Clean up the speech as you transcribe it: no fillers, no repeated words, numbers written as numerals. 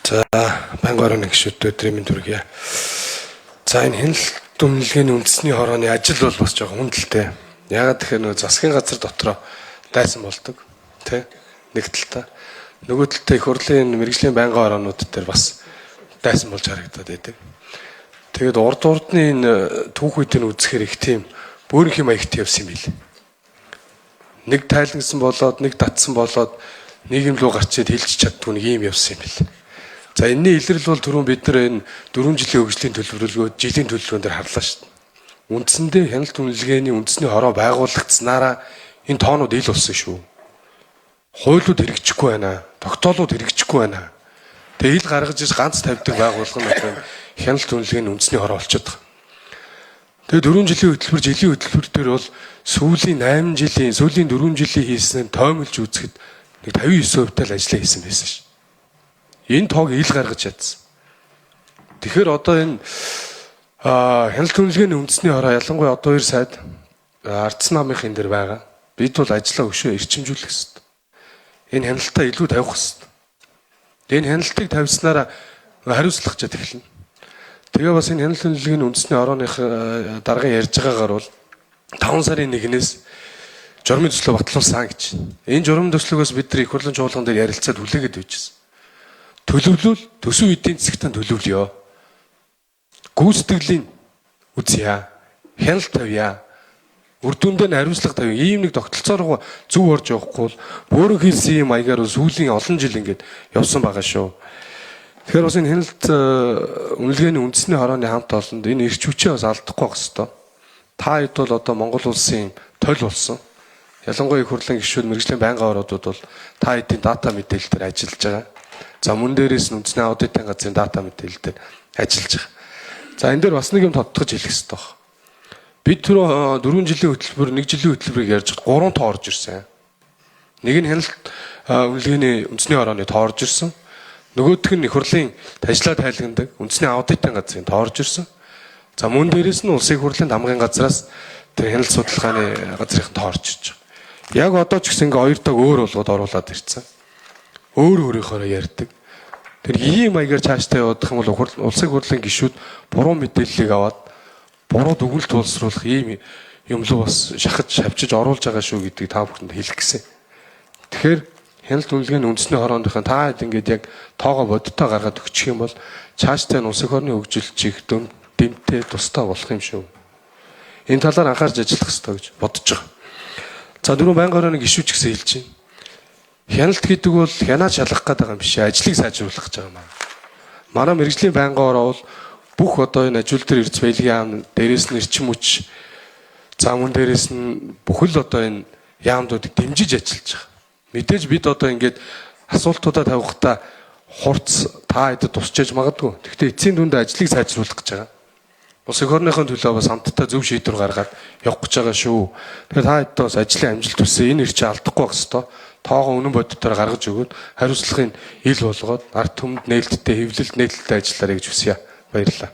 За, банк орон гишүүд өдрийн мэнд хүргэе. За, энэ хяналт дүнлэгийн үндэсний хорооны ажил бол бас жоохон хүндэлтэй. Яагаад тэгэхээр нөгөө засгийн газар дотроо дайсан болдог. Тэ? Нэг талтай. Нөгөө талтай их хурлын мэргэжлийн байнгын ороонууд дээр бас дайсан болж харагдаад байдаг. Тэгээд урдны энэ түүхүүдийг үзэхээр их тийм бөөрийн маягт явсан юм билээ. Нэг тайлгнсан болоод, нэг татсан болоод нийгэм рүү гарчээд хэлж чаддгүй нэг юм явсан юм билээ. За энэний илрэл бол түрүүн бид нар энэ 4 жилийн хөгжлийн төлөвлөгөөд жилийн төлөвлөгөөн дээр харлаа шүү дээ. Үндсэндээ хяналт үнэлгээний үндэсний хороо байгуулагдсанараа энэ тоонууд ил болсон шүү. Хуулиуд хэрэгжихгүй байна. Тогтоолууд хэрэгжихгүй байна. Тэгээ ил гаргаж иж ганц тавьдаг байгууллага нь хяналт үнэлгээний үндэсний хороо болчиход байгаа. Тэгээ 4 жилийн хөтөлбөр дээр бол сүүлийн 8 жилийн, сүүлийн 4 жилийн хийсэн тоомлж үзэхэд нэг 59% л ажиллаа хийсэн байсан шүү. Энэ тоог ил гаргаж чадсан. Тэгэхээр одоо энэ хяналт үнэлгээний үндэсний хороо ялангуяа одоо 2 сайд ардсан намынхын дээр байгаа. Бид бол ажиллаа өшөө эрчимжүүлэх хэрэгтэй. Энэ хяналтаа илүү тавих хэрэгтэй. Энэ хяналтыг тавьснараа хариуцлагачаад эхэлнэ. Тэгээ бас энэ хяналт үнэлгээний үндэсний хорооных даргын ярьж байгаагаар бол 5 сарын 1-ээс журмын төслөө батлуулсан гэж. Энэ журмын төслөөс бид нар их хурлын чуулган дээр ярилцаад хүлээгээд байжсэн. Төлөвлөл төсөв эдийн засгтаа төлөвлөё. Гүйцэтгэлийн үзье. Хяналт тавья. Үр дүндээ хариуцлага тавья. Ийм нэг тогтолцоороо зөв орж явахгүй бол бөөрөн хийсэн юм маягаар сүүлийн олон жил ингээд явсан байгаа шүү. Тэгэхээр бас энэ хяналт үнэлгээний үндэсний хорооны хамт олонд энэ эрч хүчээ бас алдахгүй байх ёстой. Та хэд бол одоо Монгол улсын толь болсон. Ялангуяа их хурлын гишүүд мэргэжлийн байнгын ороодууд бол та хэдийн дата мэдээлэл дээр ажиллаж байгаа. За мөн дээрээс нь үндэсний аудитын газрын дата мэдээлэл дээр ажиллаж байгаа. За энэ дээр бас нэг юм тодтогч хэлэх хэрэгтэй байна. Бид түрүү 4 жилийн хөтөлбөр, 1 жилийн хөтөлбөрийг ярьж 3 тоо орж ирсэн. Нэг нь хяналт үнэлгээний үндэсний хорооны тоо орж ирсэн. Нөгөөх нь их хурлын ажлаа тайлгнадаг үндэсний аудитын газрын тоо орж ирсэн. За мөн дээрээс нь улсын хурлын дамгын газраас тэр хяналт судалгааны газрын тоо орж ирж байгаа. Яг одоо ч гэсэн ингээ хоёр дог өөр болгоод оруулаад ирсэн. Өөр өөрийнхөө ярьдаг. Тэр ийм маягаар цаашдаа явах юм бол улсын хурлын гишүүд буруу мэдээллийг аваад буруу дүгнэлт боловсруулах ийм юм л бас шахаж шавчиж оруулж байгаа шүү гэдгийг та бүхэнд хэлэх гэсэн. Тэгэхээр хяналт үнэлгээний үндэсний хорооныхын та хэд ингээд яг тоогоо бодиттой гаргаад өгчих юм бол цаашдаа нь улс их орны хөгжилд чих дэмтэй тустай болох юм шүү. Энэ талаар анхаарч ажиллах хэрэгтэй гэж бодож байгаа. За дөрөв байнгын орооны гишүүч гэсэн хэлж байна. Хяналт гэдэг бол хянаа шалгах гэдэг юм биш, ажлыг сайжруулах гэж байгаа юм. Манай мэргэжлийн байнгын ороо бол бүх одоо энэ ажил дээр эрдэс баялагын яам, дээрээс нь эрчим хүч, за мөн дээрээс нь бүхэл одоо энэ яамдуудыг дэмжиж ажиллаж байгаа. Мэдээж бид одоо ингээд асуултуудаа тавихтаа хурц та хэдэд тусчээж магадгүй. Гэхдээ эцсийн дүндээ ажлыг сайжруулах гэж байгаа. Улс их орныхон төлөө бас хамтдаа зөв шийдвэр гаргаад явах гэж байгаа шүү. Тэгэхээр та хэдээ бас ажлын амжилт хүсье. Энэ ирчээ алдахгүй байх ёстой. Тоогоо үнэн бодитоор гаргаж өгөөд хариуцлагын ил болгоод ард түмэнд нээлттэй хэвлэлд нээлттэй ажиллаарай гэж хүсье. Баярлалаа.